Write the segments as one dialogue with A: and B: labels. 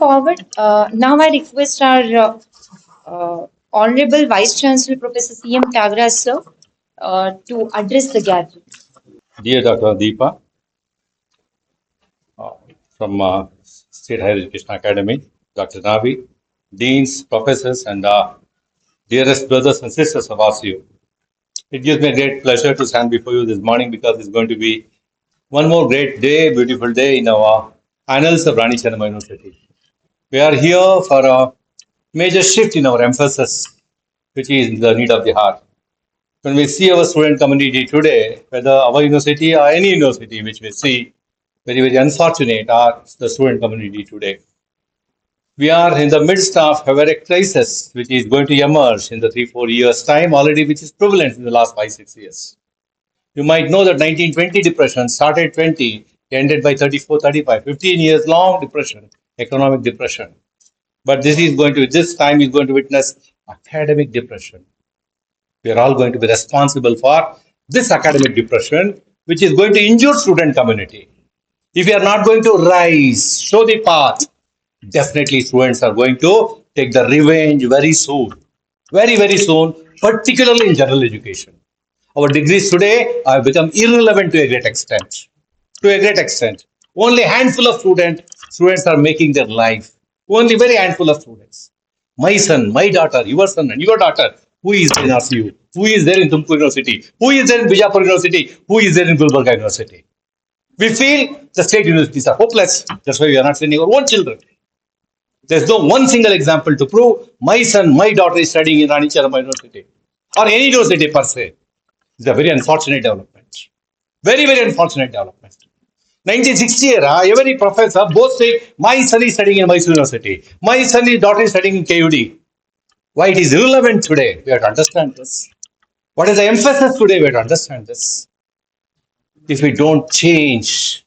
A: forward, now I request our Honorable Vice Chancellor Professor C.M. Tagra sir to address the gathering.
B: Dear Dr. Deepa, uh, from State Higher Education Academy, Dr. Navi, deans, professors, and dearest brothers and sisters of RCU. It gives me a great pleasure to stand before you this morning because it's going to be one more great day, beautiful day in our annals of Rani Chennamma University. We are here for a major shift in our emphasis, which is the need of the heart. When we see our student community today, whether our university or any university which we see, very, very unfortunate are the student community today. We are in the midst of a very crisis which is going to emerge in the 3-4 years' time already, which is prevalent in the last 5-6 years. You might know that 1920 depression started 20, ended by 34, 35, 15 years long depression, economic depression. But this time is going to witness academic depression. We are all going to be responsible for this academic depression, which is going to injure student community. If we are not going to rise, show the path, definitely students are going to take the revenge very soon. Very, very soon, particularly in general education. Our degrees today have become irrelevant to a great extent. To a great extent. Only a handful of students are making their life. Only very handful of students. My son, my daughter, your son and your daughter, who is there in RCU? Who is there in Tumkur University? Who is there in Bijapur University? Who is there in Gulbarga University? We feel the state universities are hopeless. That's why we are not sending our own children. There's no one single example to prove my son, my daughter is studying in Rani Chennamma University or any university per se. It's a very unfortunate development. Very, very unfortunate development. 1960 era, every professor both say, my son is studying in Mysore University. My son, daughter is studying in KUD. Why it is irrelevant today? We have to understand this. What is the emphasis today? We have to understand this. If we don't change,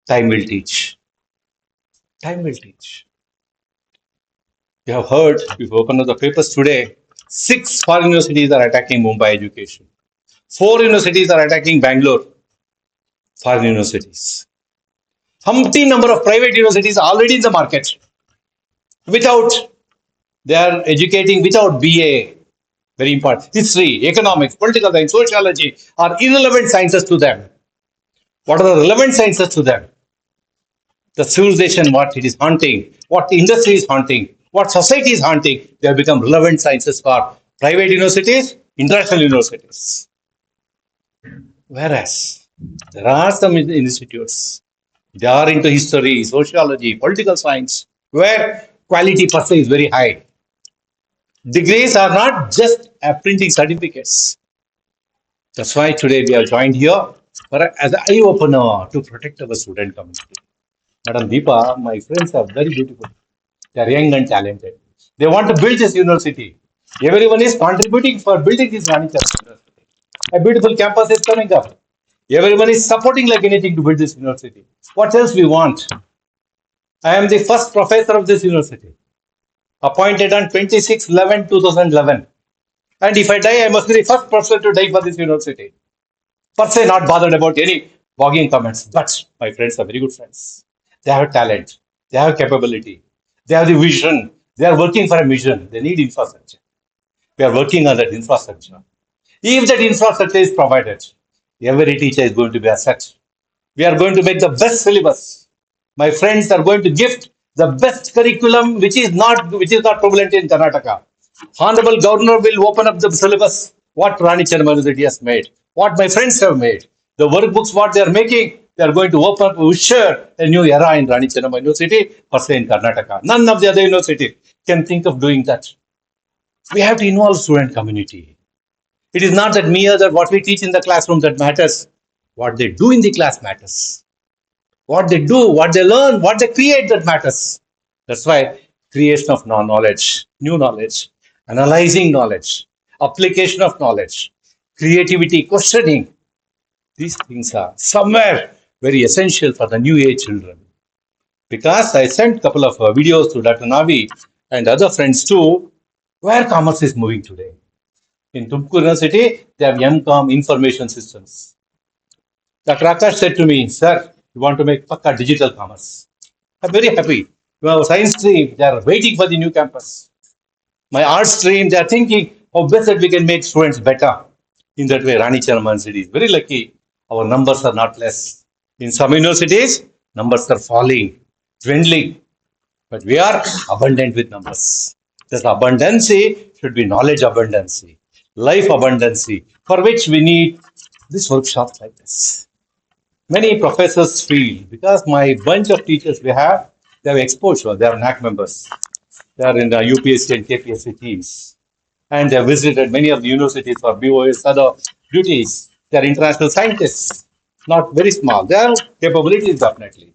B: time will teach. Time will teach. You have heard, if you open up the papers today, 6 foreign universities are attacking Mumbai education. 4 universities are attacking Bangalore, foreign universities. Humpty number of private universities are already in the market. They are educating without BA. Very important. History, economics, political science, sociology are irrelevant sciences to them. What are the relevant sciences to them? The civilization, what it is haunting, what the industry is haunting, what society is haunting, they have become relevant sciences for private universities, international universities. Whereas there are some institutes, they are into history, sociology, political science, where quality per se is very high. Degrees are not just printing certificates. That's why today we are joined here as an eye-opener to protect our student community. Madam Deepa, my friends are very beautiful. They are young and talented. They want to build this university. Everyone is contributing for building this Rani Chennamma University. A beautiful campus is coming up. Everyone is supporting like anything to build this university. What else we want? I am the first professor of this university, appointed on 26/11/2011. And if I die, I must be the first professor to die for this university. Per se, not bothered about any bogging comments. But my friends are very good friends. They have talent. They have capability. They have the vision. They are working for a mission. They need infrastructure. We are working on that infrastructure. If that infrastructure is provided, every teacher is going to be a set. We are going to make the best syllabus. My friends are going to gift the best curriculum, which is not prevalent in Karnataka. Honorable Governor will open up the syllabus. What Rani Chennamma University has made, what my friends have made, the workbooks, what they are making, they are going to open up, usher a new era in Rani Chennamma University, per se in Karnataka. None of the other universities can think of doing that. We have to involve student community. It is not that mere that what we teach in the classroom that matters. What they do in the class matters. What they do, what they learn, what they create that matters. That's why creation of knowledge, new knowledge, analyzing knowledge, application of knowledge, creativity, questioning. These things are somewhere very essential for the new age children. Because I sent a couple of videos to Dr. Navi and other friends too, where commerce is moving today. In Tumkur University, they have MCOM information systems. Dr. Akash said to me, sir, you want to make Pakka digital commerce. I'm very happy. Well, science stream, they are waiting for the new campus. My art stream, they are thinking how best that we can make students better. In that way, Rani Chairman City is very lucky. Our numbers are not less. In some universities, numbers are falling, dwindling, but we are abundant with numbers. This abundancy should be knowledge abundancy, life abundancy, for which we need this workshop like this. Many professors feel because my bunch of teachers we have, they have exposure, they are NAC members, they are in the UPSC and KPSC teams, and they have visited many of the universities for BOS, other duties. They are international scientists, not very small. They have capabilities definitely.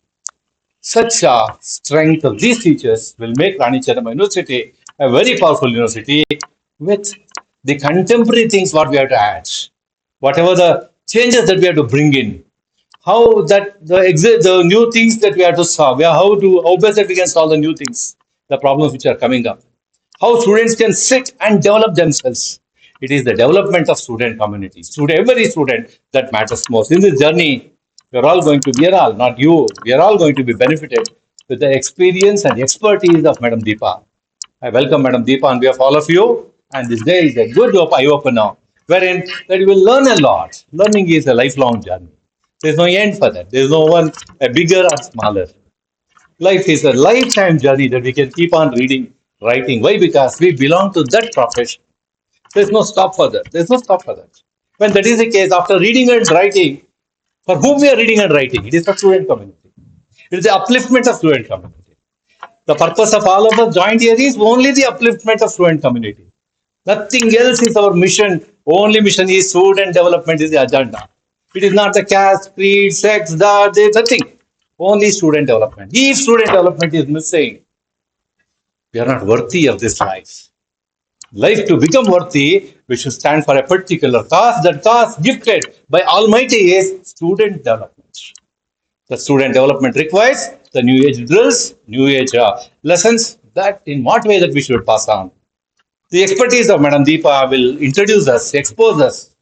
B: Such a strength of these teachers will make Rani Chennamma University a very powerful university with the contemporary things what we have to add, whatever the changes that we have to bring in, how that the new things that we have to solve, yeah, how best that we can solve the new things, the problems which are coming up, how students can sit and develop themselves. It is the development of student community, student, every student that matters most. In this journey, we are all, not you, we are all going to be benefited with the experience and expertise of Madam Deepa. I welcome Madam Deepa on behalf of all of you. And this day is a good eye opener, wherein that you will learn a lot. Learning is a lifelong journey. There's no end for that. There's no one a bigger or smaller. Life is a lifetime journey that we can keep on reading, writing. Why? Because we belong to that profession. There's no stop for that. There's no stop for that. When that is the case, after reading and writing, for whom we are reading and writing, it is for student community. It is the upliftment of student community. The purpose of all of us joined here is only the upliftment of student community. Nothing else is our mission. Only mission is student development is the agenda. It is not the caste, creed, sex, that, there's nothing. Only student development. If student development is missing, we are not worthy of this life. Life to become worthy, we should stand for a particular cause. That cause gifted by Almighty is student development. The student development requires the new age drills, new age lessons. That in what way that we should pass on. The expertise of Madam Deepa will introduce us, expose us,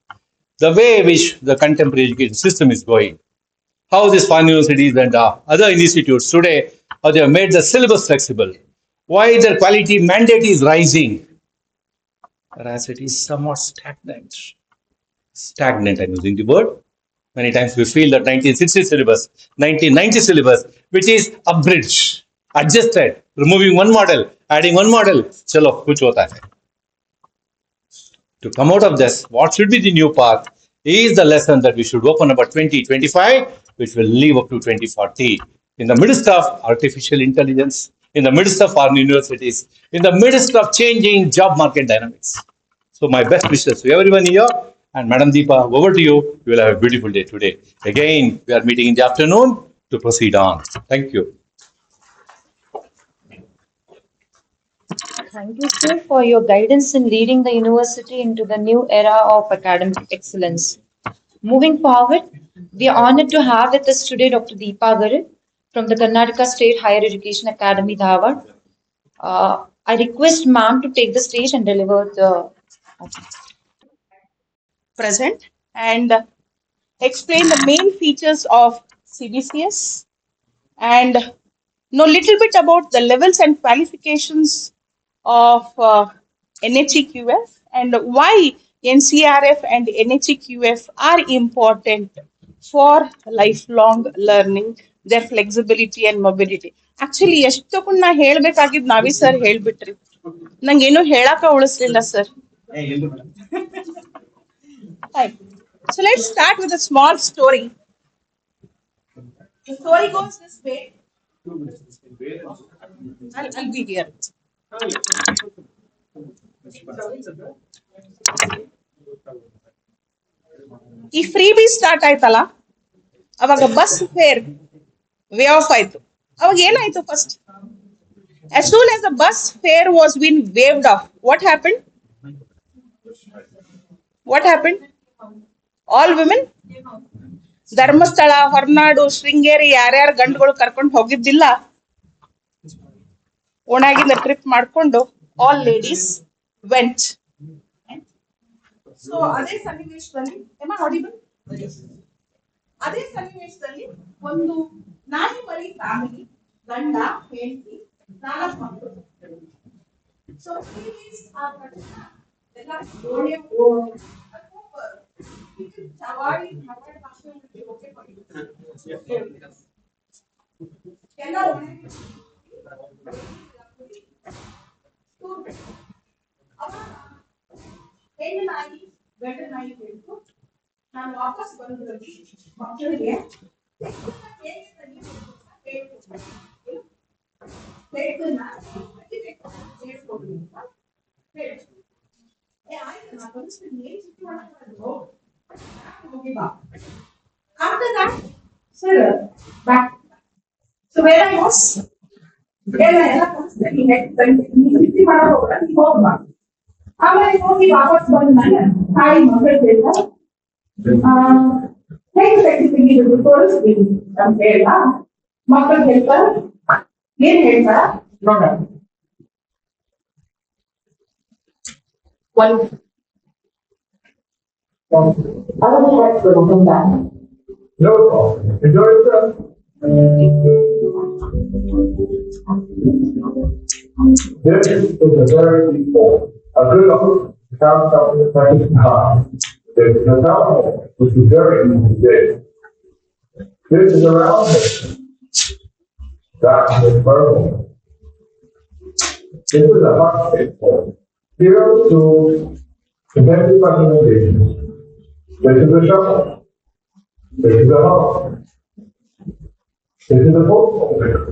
B: the way which the contemporary education system is going, how these foreign universities and other institutes today, how they have made the syllabus flexible, why their quality mandate is rising, whereas it is somewhat stagnant. Stagnant, I'm using the word. Many times we feel that 1960 syllabus, 1990 syllabus, which is abridged, adjusted, removing one model, adding one model, chalo, kuch hota hai. To come out of this, what should be the new path is the lesson that we should open about 2025, which will live up to 2040. In the midst of artificial intelligence, in the midst of our universities, in the midst of changing job market dynamics. So my best wishes to everyone here. And Madam Deepa, over to you. You will have a beautiful day today. Again, we are meeting in the afternoon to proceed on. Thank you.
A: Thank you, sir, for your guidance in leading the university into the new era of academic excellence. Moving forward, we are honored to have with us today Dr. Deepa Garu from the Karnataka State Higher Education Academy, Dharwad. I request ma'am to take the stage and deliver the.
C: Present and explain the main features of CBCS and know little bit about the levels and qualifications of NHEQF and why NCRF and NHEQF are important for lifelong learning, their flexibility and mobility. Actually, ಎಷ್ಟೊಂದು ನಾ ಹೇಳ್ಬೇಕಾಗಿದ್ ನಾವೇ sir ಹೇಳ್ಬಿಟ್ರಿ ನಂಗೇನು ಹೇಳಾಕ ಉಳಿಸ್ಲಿಲ್ಲ sir. Fine. So let's start with a small story. The story goes this way. I'll be here. ಈ free B start ಆಯ್ತಲ್ಲ ಅವಾಗ bus fare way of ಆಯ್ತು. ಅವಾಗ ಏನಾಯ್ತು first? As soon as the bus fare was being waived off, what happened? What happened? All women Dharmasthala, Horanadu, Sringeri ಯಾರ್ಯಾರು ಗಂಡುಗಳು ಕರ್ಕೊಂಡು ಹೋಗಿದ್ದಿಲ್ಲ ಓಣಾಗಿಂದ trip ಮಾಡ್ಕೊಂಡು all ladies vent. So ಅದೇ ಸನ್ನಿವೇಶದಲ್ಲಿ ಅದೇ ಸನ್ನಿವೇಶದಲ್ಲಿ ಒಂದು ನಾಯಿ ಮರಿ ಫ್ಯಾಮಿಲಿ, ಗಂಡ, ಹೆಂಡತಿ, ನಾಲ್ಕು ಮಕ್ಕಳು. So these are ಎಲ್ಲ ಜೋಡಿಯ ಸವಾರಿ ಧಾರವಾಡ ಭಾಷೆಯಲ್ಲಿ ಓಕೆ ಎಲ್ಲ ಹೆಣ್ಣು ನಾಯಿ ಗಂಡು ನಾಯಿ ಬೇಕು. ನಾನು ವಾಪಸ್ ಬಂದ್ರಲ್ಲಿ ಮಕ್ಕಳಿಗೆ After that, sir, back. So where I was, where I was studying at ಆಮೇಲೆ ಹೋಗಿ ವಾಪಸ್ ಬಂದ್ಮೇಲೆ ತಾಯಿ ಮಕ್ಕಳು ಬೇಕಾ ಹೇಗೆ ತೆಗಿದು ತೋರಿಸ್ತೀನಿ ಅಂತ ಹೇಳ ಮಕ್ಕಳು ಹೇಳ್ತಾರ ಏನ್ ಹೇಳ್ತಾರ ನೋಡೋಣ. ಒಂದು
D: This is a very simple, a good without something practicing hard. There's no doubt, which is very easy to do. This is a round motion. That is verbal. This is a hard staple. Zero to defensive fundamentals. This is a shuffle. This is a hop. This is a football figure.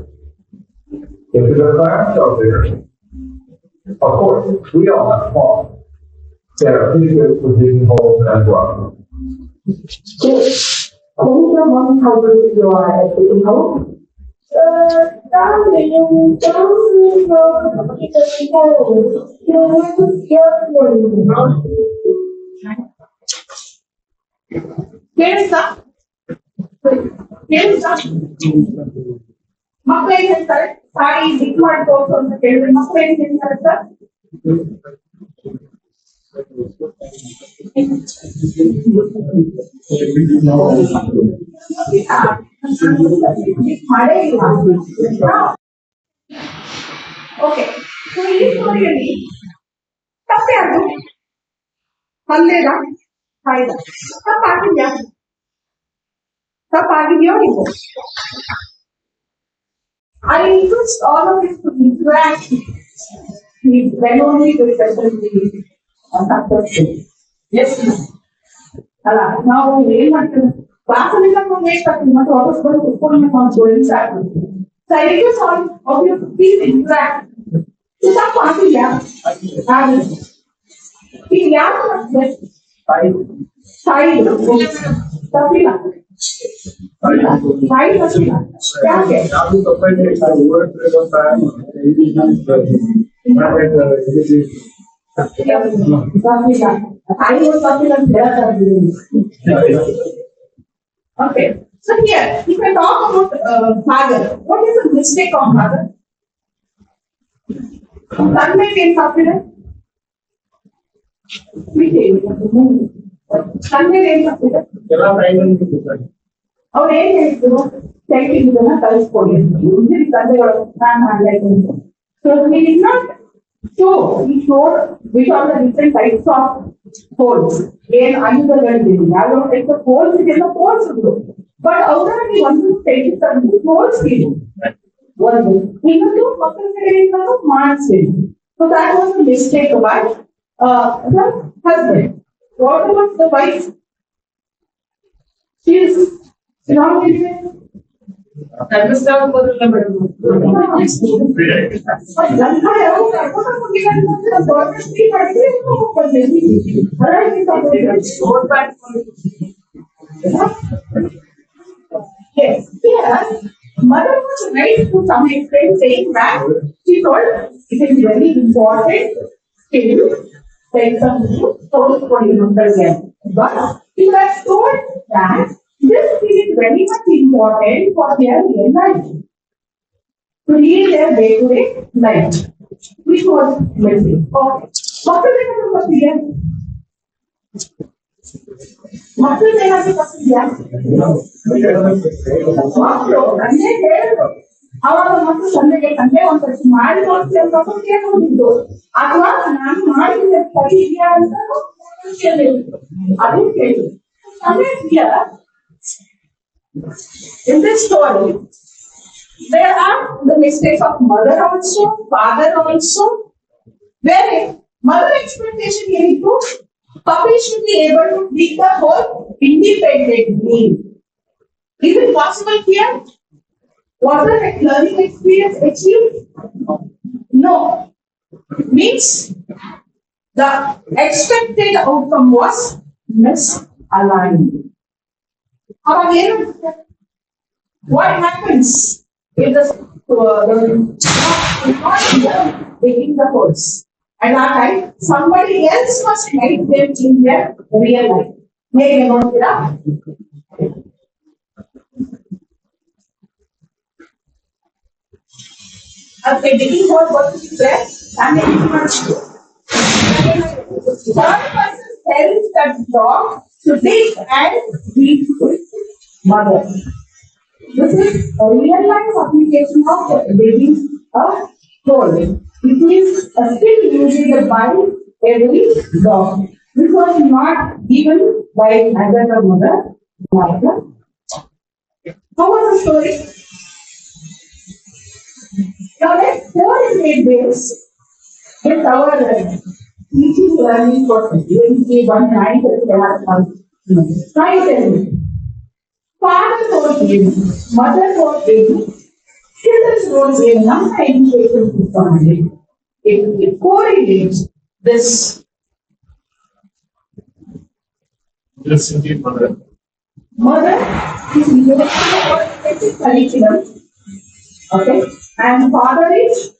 D: This is a clamshell figure. Of course, we all have flaws. There are features with digging holes as well.
E: Can you tell us how good you are at digging holes?
C: ಕೇಳಿಸ್ತಾ ಕೇಳಿಸ್ತಾ ಮಕ್ಕಳು ಏನ್ ಹೇಳ್ತಾರೆ ಸಾರಿ ದಿಕ್ ಮಾಡಿ ತೋರ್ಸು ಅಂತ ಕೇಳಿದ್ರೆ ಮಕ್ಕಳು ಏನ್ ಹೇಳ್ತಾರೆ ಸರ್ ಮಾಡೇ ಇಲ್ಲ. ಓಕೆ ಈ ಸ್ಟೋರಿಯಲ್ಲಿ ತಪ್ಪೇ ಅದು ತಂದೆದ ತಾಯಿದ ತಪ್ಪಾಗಿದ್ಯಾ ತಪ್ಪಾಗಿದೆಯೋ ನೀವು I request all of you to interact with when only the session is successful. Yes, ಅಲ್ಲ ನಾವು ಏನ್ ಮಾಡ್ತೀವಿ ಕ್ಲಾಸಲ್ಲಿ ನಾವು ವೇಸ್ಟ್ ಆಗ್ತೀವಿ ಮತ್ತೆ ವಾಪಸ್ ಬಂದು ಕುತ್ಕೊಂಡು ಮಾಡ್ಕೊಳ್ಳಿ ಸಾಕು. So I request all of you to please interact. ತಪ್ಪು ಆಗಿದೆಯಾ ಈಗ ಯಾರು ಮಾಡ್ತಾರೆ ತಾಯಿ ತಪ್ಪಿಲ್ಲ ತಾಯಿ ತಪ್ಪಿಲ್ಲ ಯಾಕೆ ತಾಯಿ ತಪ್ಪಿಲ್ಲ ಅಂತ ಹೇಳ್ತಾ ಇದ್ದೀನಿ. Okay, so here if I talk about father, what is the mistake of father? ತಂದೆ ಏನ್ ತಪ್ಪಿದೆ ತಂದೆ ಏನ್ ತಪ್ಪಿದೆ ಅವ್ರು ಏನ್ ಹೇಳಿದ್ರು ಟೈಪಿಂಗ್ ಇದನ್ನ ಕಲಿಸ್ಕೊಡಿ ಯೂಶಲಿ ತಂದೆಗಳು ನಾನು ಮಾಡ್ಲಾಯ್ತು. So he did not show, he showed which are the different types of holes. ಏನ್ ಆಯುಧಗಳಿದೆ ಯಾವ ಟೈಪ್ ಆಫ್ ಹೋಲ್ಸ್ ಇದೆಲ್ಲ ತೋರಿಸಿದ್ರು ಬಟ್ ಅವರಲ್ಲಿ ಒಂದು ಟೈಪ್ ಹೋಲ್ಸ್ ಇದೆ ಒಂದು ಇನ್ನೊಂದು ಮಕ್ಕಳ ಕಡೆಯಿಂದ ಮಾಡಿಸ್ಬೇಕು. So that was a mistake by the husband. What about the wife? She is not living. Yes, here mother was right to some extent saying that she told it is very important skill like some source for again. But she has told that this skill is very much important for their real life. To lead their day-to-day life. Which was missing. Okay. What is the procedure? ಮಕ್ಕಳು ಏನಾದ್ರು ತಪ್ಪಿದ್ಯಾ ಮಕ್ಕಳು ಅಂದ್ರೆ ಹೇಳಿದ್ರು
E: ಅವಾಗ ಮತ್ತು Sunday ಒಂದಷ್ಟು ಮಾಡಿ ನೋಡ್ತಿರ್ಬೇಕು ಕೇಳ್ಕೊಂಡಿದ್ದು ಅಥವಾ ನಾನು ಮಾಡಿದ ಸರಿ ಇದೆಯಾ ಅಂತ ಕೇಳಿದ್ರು ಅದು ಕೇಳಿ in this story there are the mistakes of mother also, father also, where mother expectation is to puppy should be able to dig the hole independently. Is it possible here? Was there a learning experience achieved? No. Means the expected outcome was misaligned. What happens if the not digging the holes? At that time, somebody else must help them in their real life. Maybe not that. Okay, digging hole was there, and it was third person tells that dog to dig and feed his mother. This is a real life application of digging a hole. It is still used by every dog. This was not given by either the mother or the. How was the story? Now let's go and make this with our teaching learning for 21 night and 7 Try tell me. Father told him, mother told him, children told him, not the education system. It correlates this.
D: Yes, indeed, mother.
E: Mother is the curriculum. Okay, and father is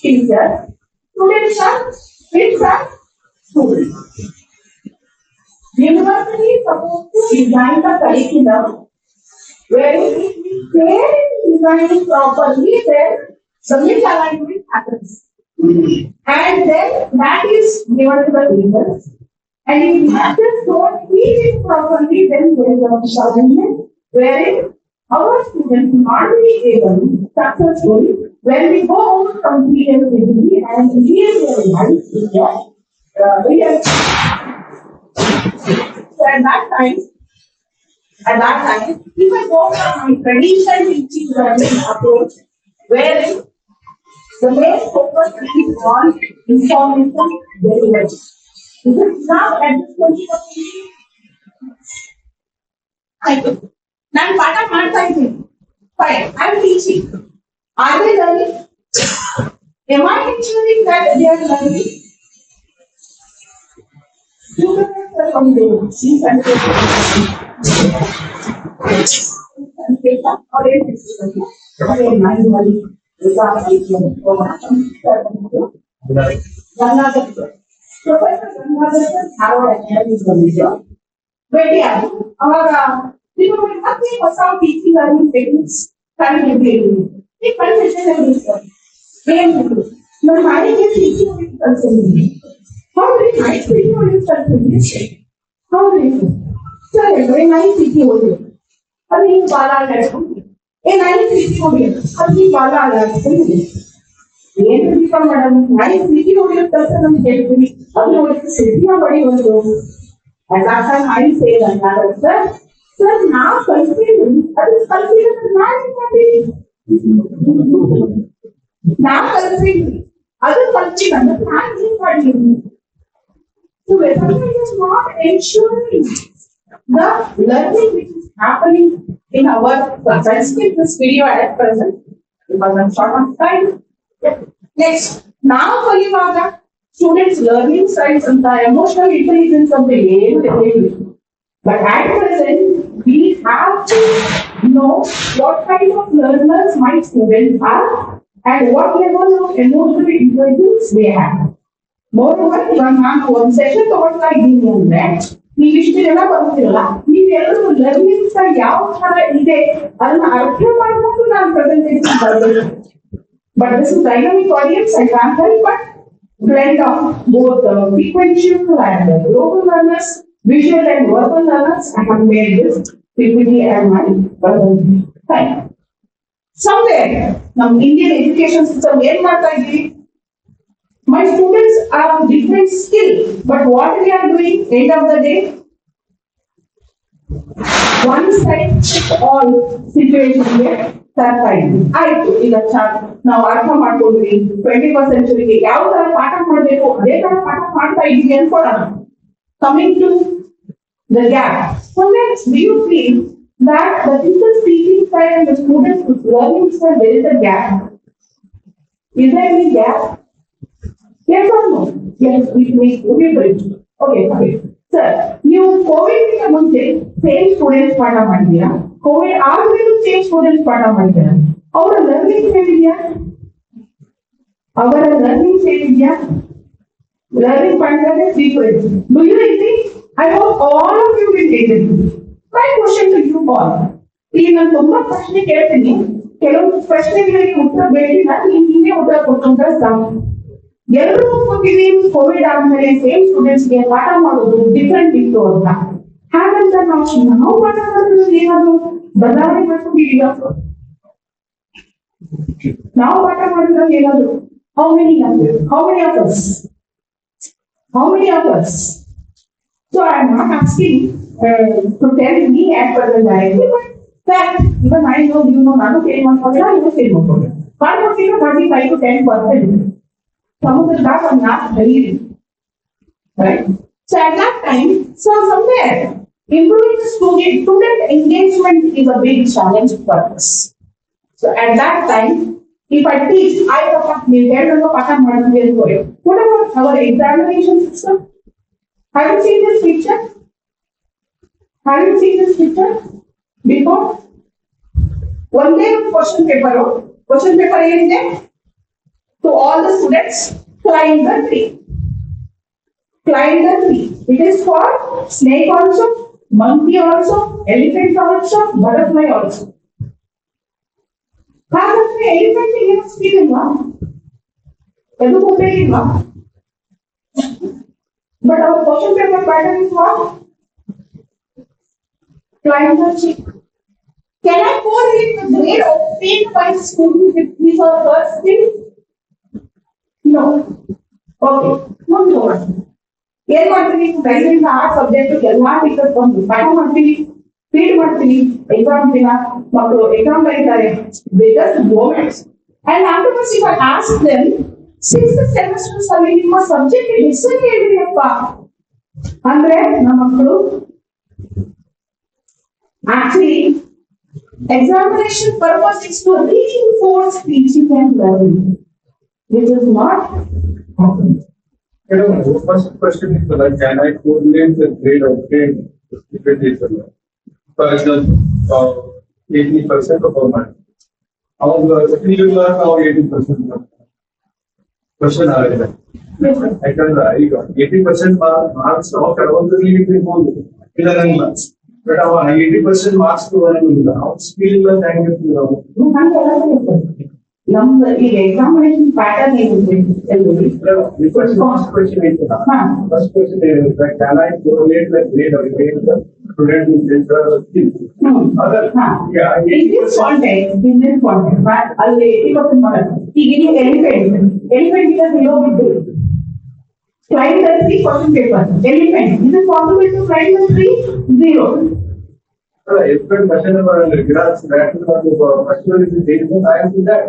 E: teacher. Students are kids are students. University is supposed to design the curriculum where if we fail in designing properly, then the misalignment happens. And then that is given to the teachers. And if teachers don't teach it properly, then there is a misalignment wherein our students not be able successful when we go out from PhD and live their life in their real. So at that time, if I go from my traditional teaching learning approach, where the main focus is on information delivery. This is now at this point of view. ನಾನು ಪಾಠ ಮಾಡ್ತಾ ಇದ್ದೀನಿ fine I am teaching are they learning am I ensuring that they are learning? Students are from the seats and ಹೊಸ teaching learning techniques ಕಂಡುಹಿಡಿಯಲು ಈ concession ನನ್ನ ಮನೆಗೆ teaching ಕಲ್ಸಿದ್ದೀನಿ ಹೌದ್ರಿ ನೈಟ್ ಟೀಚಿಂಗ್ ಕಲ್ಸಿದ್ದೀನಿ ಹೌದ್ರಿ ಸರಿ ನೈಟ್ ಟೀಚಿಂಗ್ ಹೋಗಿ ಅದು ಹಿಂಗೆ ಬಾಲ ಆಡಾಡ್ಕೊಂಡು ನೈಟ್ ಟೀಚಿಂಗ್ ಹೋಗಿ ಅದು ಹಿಂಗೆ ಬಾಲ ಆಡಾಡ್ಕೊಂಡು ಏನು ದೀಪ ಮೇಡಮ್ ನೈಟ್ ಟೀಚಿಂಗ್ ಹೋಗಿರೋ ಕೆಲಸ ನಮ್ಗೆ ಹೇಳ್ತೀನಿ ಅದು ನೋಡಿದ್ರೆ ಸಿಟಿನ ಬಡಿ ಒಂದು at that time I say that sir now consider that is considered not considered now consider other consider the plan is for you. So whether it is not ensuring the learning which is happening in our in this video at present because I'm short on time. Next, now Kalivaga students learning styles and the emotional intelligence of the age. But at present, we have to know what kind of learners my students are and what level of emotional intelligence they have. Moreover, one session thought like being that ನೀವು ಇಷ್ಟೆಲ್ಲ ಬರ್ತಿರಲ್ಲ ನೀವೆಲ್ಲರೂ learning style ಯಾವ ತರ ಇದೆ ಅದನ್ನ ಅರ್ಥ ಮಾಡ್ಕೊಂಡು ನಾನು ಪ್ರೆಸೆಂಟೇಷನ್ ಬರಬೇಕು. But this is dynamic audience, I can't help but blend of both sequential and global learners, visual and verbal learners. I have made this PPT and my presentation. Fine. somewhere ನಮ್ಮ Indian education system ಏನ್ ಮಾಡ್ತಾ ಇದೀವಿ? My students are of different skill, but what we are doing end of the day? One size fits all situation ಗೆ ತರ್ತಾ ಇದ್ವಿ. ಆಯ್ತು, ಈಗ ನಾವು ಅರ್ಥ ಮಾಡ್ಕೊಂಡ್ವಿ 21st century ಯಾವ ತರ ಪಾಠ ಮಾಡಬೇಕು ಅದೇ ತರ ಪಾಠ ಮಾಡ್ತಾ ಇದ್ವಿ ಅನ್ಕೊಳ್ಳೋಣ. Coming to the gap. So next, do you feel that the teacher's teaching style and the student's learning style, there is a gap? Is there any gap? Yes or no? Yes, we bridge. Okay. Sir, you COVID ಗೆ ಮುಂಚೆ same students ಪಾಠ ಮಾಡಿದ್ದೀರಾ? COVID ಆದ್ಮೇಲೆ same students ಪಾಠ ಮಾಡಿದ್ದೀರಾ? ಅವರ learning same ಇದೆಯಾ? Learning pattern is different. Do you agree? I hope all of you will agree. My question to you all. ಈಗ ನಾನು ತುಂಬಾ ಪ್ರಶ್ನೆ ಕೇಳ್ತೀನಿ, ಕೆಲವು ಪ್ರಶ್ನೆಗಳಿಗೆ ಉತ್ತರ ಬೇಕಿಲ್ಲ, ಹಿಂದೆ ಉತ್ತರ ಕೊಟ್ಟಂತ ಸಾಕು. ಎಲ್ಲರೂ ಒಪ್ಪಿದ್ದೀವಿ ಕೋವಿಡ್ ಆದ್ಮೇಲೆ ಸೇಮ್ ಸ್ಟೂಡೆಂಟ್ಸ್ಗೆ ಪಾಠ ಮಾಡೋದು ಡಿಫ್ರೆಂಟ್ ಇತ್ತು ಅಂತ. ಹಾಗಂತ ನಾವು ಪಾಠ ಮಾಡೋದು ಏನಾದ್ರು ಬದಲಾವಣೆ ಮಾಡ್ಕೊಂಡಿದ್ದೀವಿ? ನಾವು ಪಾಠ ಮಾಡಿದ್ರೆ ಏನಾದ್ರು how many of us? So I am not asking to tell me as per the directly, but that even I know you know ನಾನು ಸೇಮ್ ಮಾಡ್ಕೊಂಡಿಲ್ಲ, ನೀವು ಸೇಮ್ ಮಾಡ್ಕೊಂಡಿಲ್ಲ. ಮಾಡ್ಕೊಟ್ಟಿರೋ 35 to 10%. Some of the staff are not believing. Right? So at that time, so somewhere improving the student engagement is a big challenge for us. So at that time, if I teach, what about our examination system? Have you seen this picture? Before? One day question paper is there to all the students, climb the tree. It is for snake also, monkey also, elephant also, butterfly also. ಹಾಗಾದ್ರೆ elephant ಏನು speed ಇಲ್ವಾ? ಎದು ಉಪಯೋಗ ಇಲ್ವಾ? But our question paper pattern is what? Climb the tree. Can I call it the grade obtained by students if these are first things? No. Okay. Moving on. ಏನ್ ಮಾಡ್ತೀವಿ? Private ಆ subject ಎಲ್ಲಾ teachers ಬಂದು ಪಾಠ ಮಾಡ್ತೀವಿ, feed ಮಾಡ್ತೀವಿ, exam ದಿನ ಮಕ್ಕಳು ಎಕ್ಸಾಮ್ ಬರೀತಾರೆ, biggest moments. And afterwards, if I ask them, 6th semester ಅಲ್ಲಿ ನಿಮ್ಮ ಸಬ್ಜೆಕ್ಟ್ ಹೆಸರು ಹೇಳಿದೆಯಪ್ಪ ಅಂದ್ರೆ ನಮ್ಮ ಮಕ್ಕಳು actually examination purpose is to reinforce teaching and learning, which is not happening.
D: First question is like, can I correlate the grade obtained with each other? For example, 80% of our money. Our second year now 80%. Question ಆಗಿದೆ. ಯಾಕಂದ್ರೆ ಈಗ 80% marks ನಾವು ಕೆಲವೊಂದರಲ್ಲಿ ಇಟ್ಕೊಂಡು ಇಲ್ಲ ನಂಗಿಲ್ಲ, but ಅವ 80% marks ತಗೊಂಡಿಲ್ಲ, ಅವ್ರ skill ಇಲ್ಲ ಹೆಂಗಿರ್ತೀವಿ ನಾವು?
E: ನಮ್ದು ಈಗ ಎಕ್ಸಾಮಿನೇಷನ್ ಪ್ಯಾಟರ್ನ್ ಏನಿದೆ
D: ಫಸ್ಟ್ ಕ್ವೆಶ್ಚನ್ ಐತಲ್ಲ, ಫಸ್ಟ್ ಕ್ವೆಶ್ಚನ್ ಏನಿರುತ್ತೆ, can I correlate the grade of the student with their skill? Other
E: this content ಅಲ್ಲಿ 80% ಮಾಡೋದು. ಈಗ ನೀವು ಎಲಿಫೆಂಟ್ is below ಬಿಟ್ಟು climb the tree question paper. Elephant, is it possible to climb the tree? 0.
D: Elephant question graphs that first one is the same. I am to that.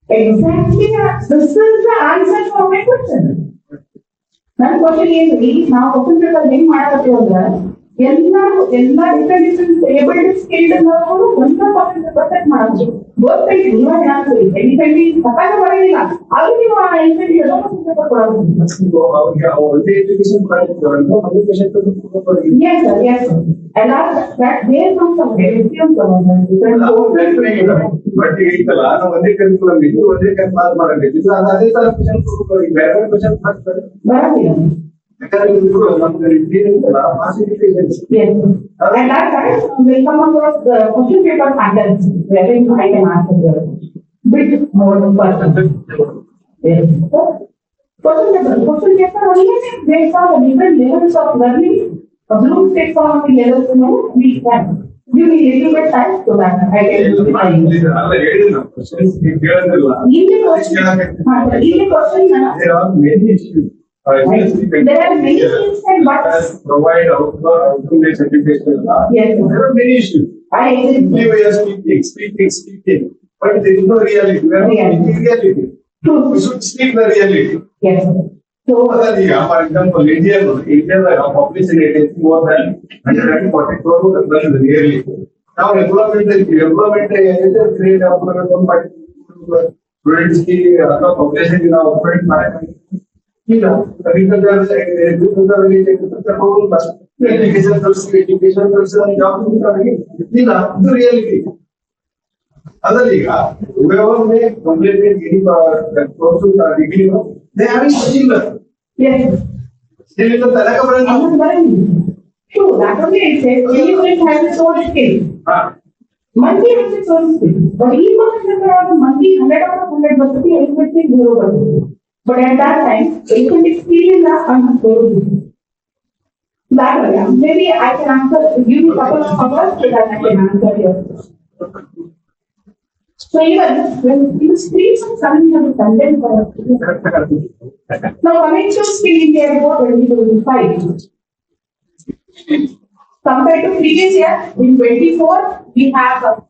E: Exactly. This is the answer for my question. ನನ್ನ question ಏನ್ರಿ, ನಾವು question paper ಹೆಂಗ್ ಮಾಡಕತ್ತೀವಿ ಅಂದ್ರೆ ಎಲ್ಲಾ different abled skilled ಅನ್ನೋರು ಒಂದು percent ಮಾಡೋದು ಗೊತ್ತೈತಿ. ನೀವೇ ಹೇಳ್ತೀರಿ ಎಲಿಫೆಂಟ್ ಸಕಾಲ ಬರೋದಿಲ್ಲ, ಅದು ನೀವು ಆ ಎಲಿಫೆಂಟ್ ಎಲ್ಲ ಕ್ವಶನ್ ಪೇಪರ್ ಕೊಡೋದು.
D: Only education
E: Yes, sir. And that there comes some different
D: but eitala ನಾವು ಒಂದೇ ಕರಿಕುಲಂ ಇದ್ದು ಒಂದೇ ಕ್ಲಾಸ್ ಮಾಡಬೇಕು, ಅದೇ ತರ ಕ್ವೆಶ್ಚನ್ ಬೇರೆ ಕ್ವೆಶ್ಚನ್ ಮಾಡ್ತಾರೆ.
E: Yes. And that time will come across the question paper patterns wherein I can answer the bit more person. Yes. Question paper only based on the different levels of learning. Blue takes on the levels, we can. Give me a little bit time so that I can do easy question,
D: There are many issues.
E: There are many things and buts.
D: Provide outcome-based education.
E: Yes.
D: There are many issues.
E: I agree.
D: We are speaking. But there is no reality. We are not speaking reality.
E: True.
D: We should speak the reality.
E: Yes. So,
D: For example, India population is more than 140 crores plus yearly. Now, development create students की population की ना different management. Education reality. Other Liga, whoever may completed any courses or degree, they are having similar.
E: yes.
D: Still in the Talaka.
E: True, that only it says, everyone has its own skill. Monkey has its own skill. But each person has a monkey 100 out of 100, but the elephant is 0%. But at that time, elephant is still in the unfolded. That way, maybe I can answer, give you a couple of hours so that I can answer your question. So even when you speak some something of the content for us. Now coming to skill India report 2025. Compared to previous year, in 24, we have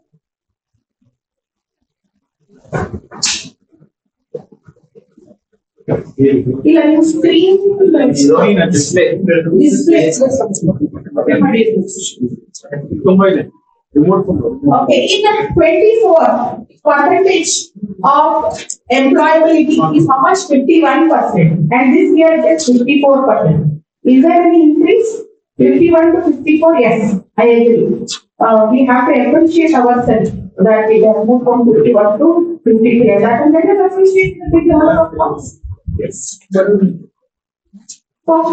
E: even screen display. Okay, in the 24, percentage of employability is how much? 51%. And this year it is 54%. Is there any increase? 51 to 54? Yes, I agree. We have to appreciate ourselves that we have moved from 51 to 53. That and let us appreciate the big number of months.
D: Yes.
E: A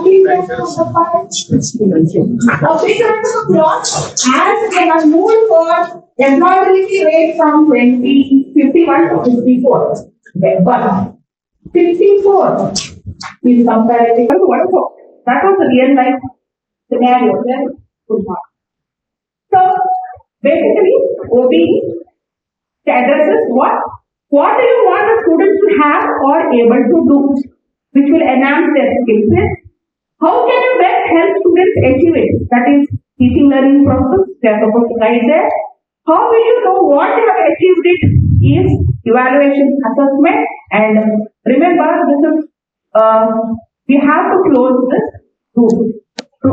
E: big number of loss as they have moved for employability rate from 51 to 54. But 54 is comparative. Wonderful. That was the real life scenario. So basically, OBE addresses what? What do you want the students to have or able to do, which will enhance their skill set? How can you best help students achieve it? That is teaching learning process. They are supposed to guide there. How will you know what they have achieved it? Is evaluation assessment. And remember, this is we have to close this loop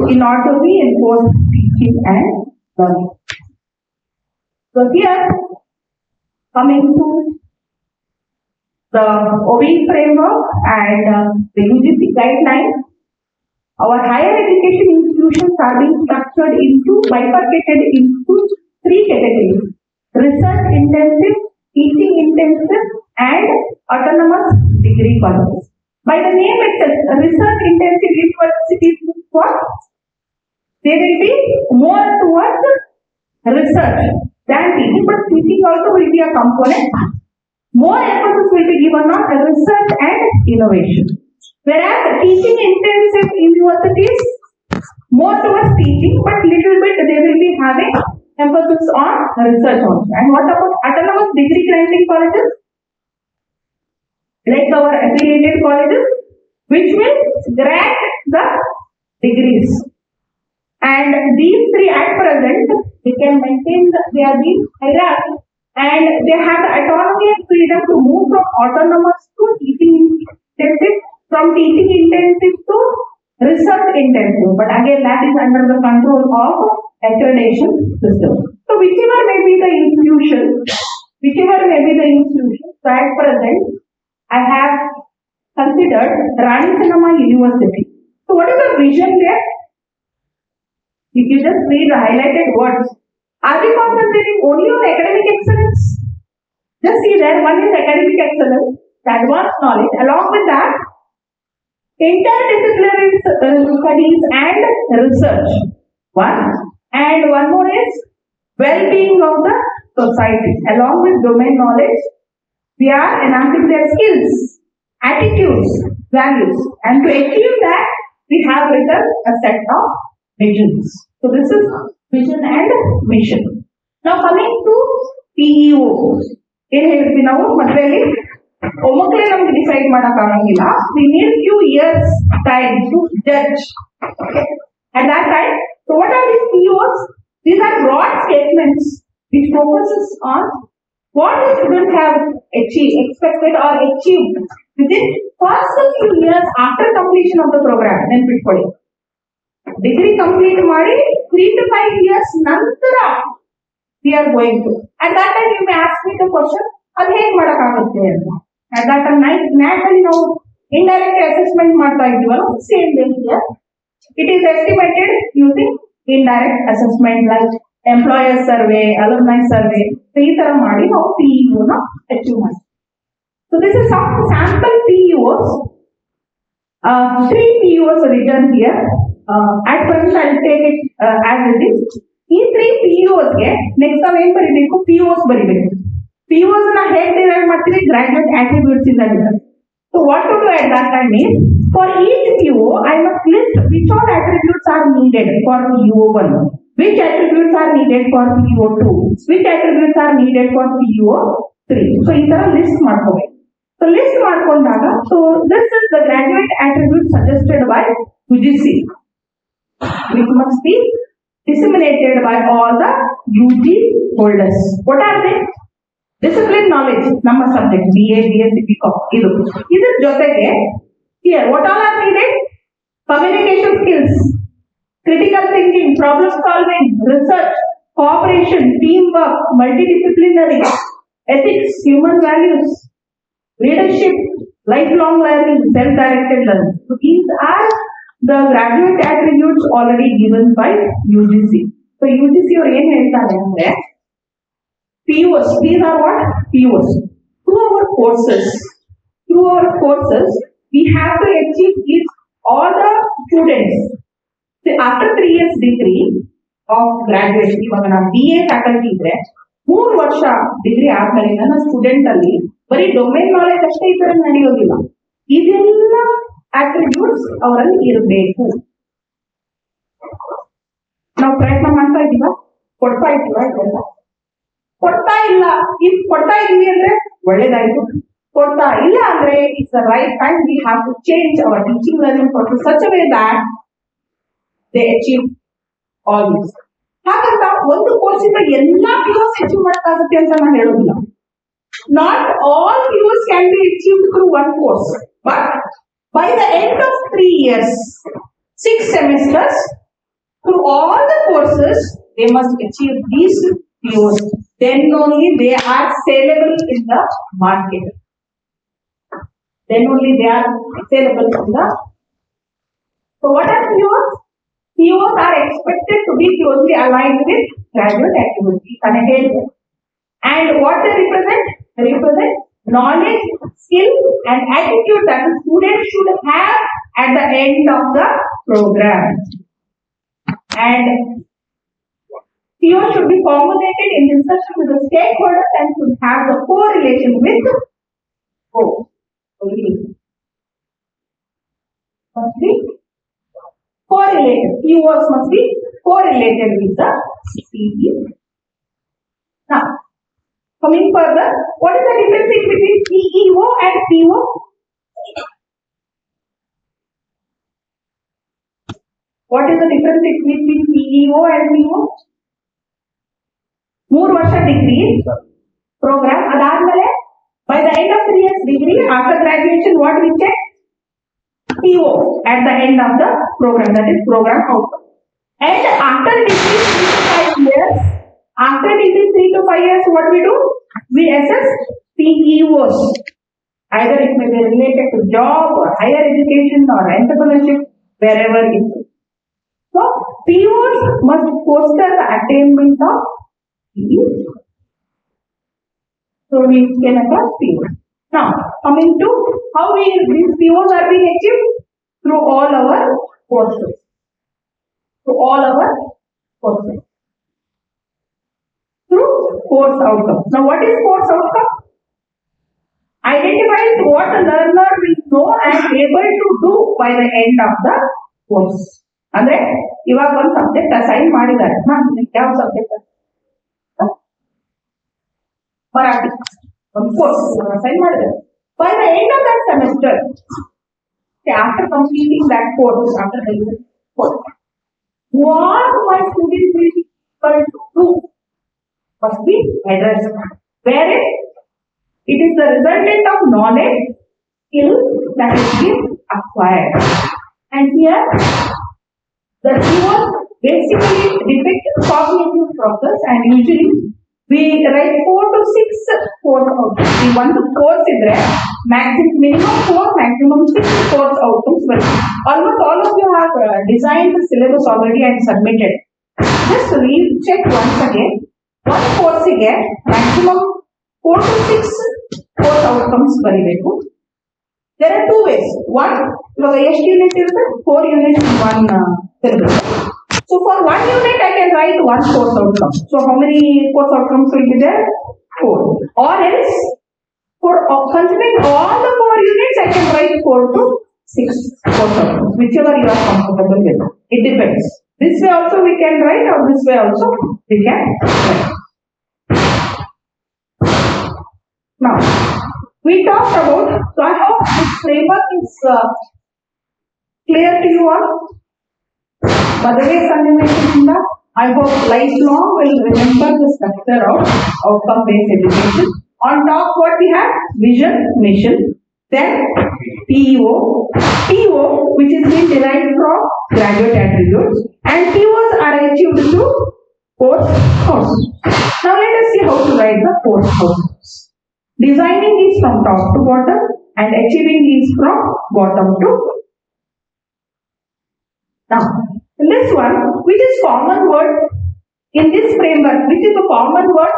E: in order to reinforce teaching and learning. So here, coming to the OBE framework and the UGC guidelines, our higher education institutions are being structured into, bifurcated into 3 categories: research intensive, teaching intensive, and autonomous degree colleges. By the name itself, research intensive universities, what? They will be more towards research than teaching, but teaching also will be a component. More emphasis will be given on research and innovation. Whereas teaching intensive universities, more towards teaching, but little bit they will be having emphasis on research also. And what about autonomous degree granting colleges? Like our affiliated colleges, which will grant the degrees. And these 3 at present, they can maintain, they are being hierarchy, and they have the autonomy and freedom to move from autonomous to teaching intensive, from teaching intensive to research intensive. But again, that is under the control of accreditation system. So whichever may be the institution, so at present, I have considered Rani University. So what is the vision there? If you just read the highlighted words, are we concentrating only on academic excellence? Just see there, one is academic excellence, advanced knowledge, along with that, interdisciplinary studies and research. And one more is well-being of the society. Along with domain knowledge, we are enhancing their skills, attitudes, values. And to achieve that, we have written a set of visions. So this is vision and mission. Now coming to PEO. ಏನ್ ಹೇಳ್ತೀವಿ ನಾವು ಮದುವೆಯಲ್ಲಿ ಒಮ್ಮಕ್ಕಲೇ ನಮ್ಗೆ decide ಮಾಡಕ್ ಆಗಂಗಿಲ್ಲ. We need few years time to judge. Okay. At that time, so what are these PEOs? These are broad statements which focuses on what the students have achieved, expected or achieved within first few years after completion of the program. ನೆನ್ಪಿಟ್ಕೊಳ್ಳಿ, degree complete ಮಾಡಿ 3 to 5 years ನಂತರ we are going to. At that time you may ask me the question, ಅದು ಹೇಗೆ ಮಾಡಕ್ಕಾಗುತ್ತೆ ಅಂತ. At that time NAT ಅಲ್ಲಿ ನಾವು indirect assessment ಮಾಡ್ತಾ ಇದ್ದೀವಲ್ಲ, same way here. It is estimated using indirect assessment like employer survey, alumni survey. So ಈ ತರ ಮಾಡಿ ನಾವು PEO ನ achieve ಮಾಡ್ತೀವಿ. So this is some sample PEOs. 3 PEOs written here. At present I will take it as it is. ಈ 3 PEOs ಗೆ next ನಾವು ಏನ್ ಬರೀಬೇಕು? PEOs ಬರೀಬೇಕು. PEOs ನ ಹೇಗೆ ಡಿರೈವ್ ಮಾಡ್ತೀವಿ? ಗ್ರಾಜುಯೇಟ್ ಆಟ್ರಿಬ್ಯೂಟ್ಸ್ ಇಂದ derive. So what to do at that time is, for each PEO I must list which all attributes are needed for PEO1, which attributes are needed for PEO2, which attributes are needed for PEO3. So ಈ ತರ list ಮಾಡ್ಕೋಬೇಕು. So list ಮಾಡ್ಕೊಂಡಾಗ, so this is the graduate attribute suggested by UGC, which must be disseminated by all the UG holders. What are they? Discipline knowledge, ನಮ್ಮ subject BA, BSc, BCom. ಇದ್ರ ಜೊತೆಗೆ here what all are needed? Communication skills, critical thinking, problem solving, research, cooperation, teamwork, multidisciplinary, ethics, human values, leadership, lifelong learning, self-directed learning. So these are the graduate attributes already given by UGC. So UGC ಅವರು ಏನ್ ಹೇಳ್ತಾರೆ ಅಂದ್ರೆ, PEOs, these are what? PEOs. Through our courses, we have to achieve this, all the students. So after 3 years degree of graduation, ಇವಾಗ ನಾವು BA faculty ಇದ್ರೆ 3 ವರ್ಷ degree ಆದ್ಮೇಲೆ ನನ್ನ ಸ್ಟೂಡೆಂಟ್ ಅಲ್ಲಿ ಬರೀ ಡೊಮೇನ್ ನಾಲೆಜ್ ಅಷ್ಟೇ ಇದ್ರೆ ನಡೆಯೋದಿಲ್ಲ. ಇದೆಲ್ಲ attributes ಅವರಲ್ಲಿ ಇರಬೇಕು. ನಾವು ಪ್ರಯತ್ನ ಮಾಡ್ತಾ ಇದೀವ, ಕೊಡ್ತಾ ಇದೀವ, ಕೊಡ್ತಾ ಇಲ್ಲ. ಇಫ್ ಕೊಡ್ತಾ ಇದೀವಿ ಅಂದ್ರೆ ಒಳ್ಳೇದಾಯ್ತು, ಕೊಡ್ತಾ ಇಲ್ಲ ಅಂದ್ರೆ it's the right time. We have to change our teaching learning process such a way that they achieve all this. ಹಾಗಂತ ಒಂದು ಕೋರ್ಸ್ ಇಂದ ಎಲ್ಲಾ PEOs ಅಚೀವ್ ಮಾಡಕ್ಕಾಗುತ್ತೆ ಅಂತ ನಾನು ಹೇಳೋದಿಲ್ಲ. Not all PEOs can be achieved through one course, but by the end of 3 years, 6 semesters, through all the courses, they must achieve these PEOs. Then only they are saleable in the market. Then only they are saleable in the. So what are PEOs? PEOs are expected to be closely aligned with graduate activities. And what they represent? They represent knowledge, skill and attitude that the student should have at the end of the program. And PEO should be componeneted in discussion with the stakeholders and should have the correlation with must be correlated. PEOs must be correlated with the PE. Now, coming further, what is the difference between PEO and PO? What is the difference between PEO and PO? 3 ವರ್ಷ degree program ಅದಾದ್ಮೇಲೆ by the end of 3 years degree, after graduation, what we check? PO at the end of the program, that is program outcome. And after degree 3 to 5 years, after degree 3 to 5 years, what we do? We assess PEOs. Either it may be related to job or higher education or entrepreneurship, wherever it is. So, PEOs must foster the attainment of PEOs. So, we can across PEOs. Now, coming to how these PEOs are being achieved? Through all our courses. Through all our courses. Through course outcome. Now, what is course outcome? Identifies what a learner will know and able to do by the end of the course. ಅಂದ್ರೆ ಇವಾಗ ಒಂದು subject assign ಮಾಡಿದ್ದಾರೆ, ಯಾವ subject? Marathi ಒಂದು course assign ಮಾಡಿದ್ದಾರೆ. By the end of that semester, after completing that course, after the course, what my students will be able to do must be addressed. Wherein it is the resultant of knowledge, skills that is being acquired. And here, the keyword basically depicts cognitive process, and usually we write 4 to 6 course outcomes. We want to course in there, minimum 4, maximum 6 course outcomes. But almost all of you have designed the syllabus already and submitted. Just recheck once again. One course again, maximum 4 to 6 course outcomes ಬರಿಬೇಕು. There are two ways. One, ಇವಾಗ ಎಷ್ಟು unit ಇರುತ್ತೆ? 4 units in one syllabus. So for one unit, I can write one course outcome. So how many course outcomes will be there? 4. Or else, for considering all the 4 units, I can write 4 to 6 course outcomes, whichever you are comfortable with. It depends. This way also we can write, or this way also we can write. Now, we talked about, so I hope this framework is clear to you all. Padave Sannivesananda, I hope lifelong will remember the structure of outcome-based education. On top, what we have? Vision, mission, then PEO, which is being derived from graduate attributes, and POs are achieved through course outcomes. Now let us see how to write the course outcomes. Designing is from top to bottom, and achieving is from bottom to top. Now, this one, which is common word in this framework, which is a common word?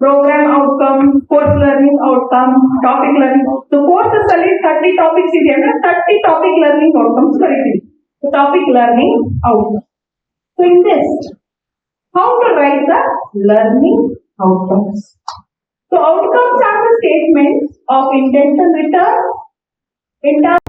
E: Program outcome, course learning outcome, topic learning. So, courses ಅಲ್ಲಿ 30 topics ಇದೆ ಅಂದ್ರೆ 30 topic learning outcomes ಕರೀತೀವಿ. So, topic learning outcome. So, in this, how to write the learning outcomes? So, outcomes are the statements of intention return in terms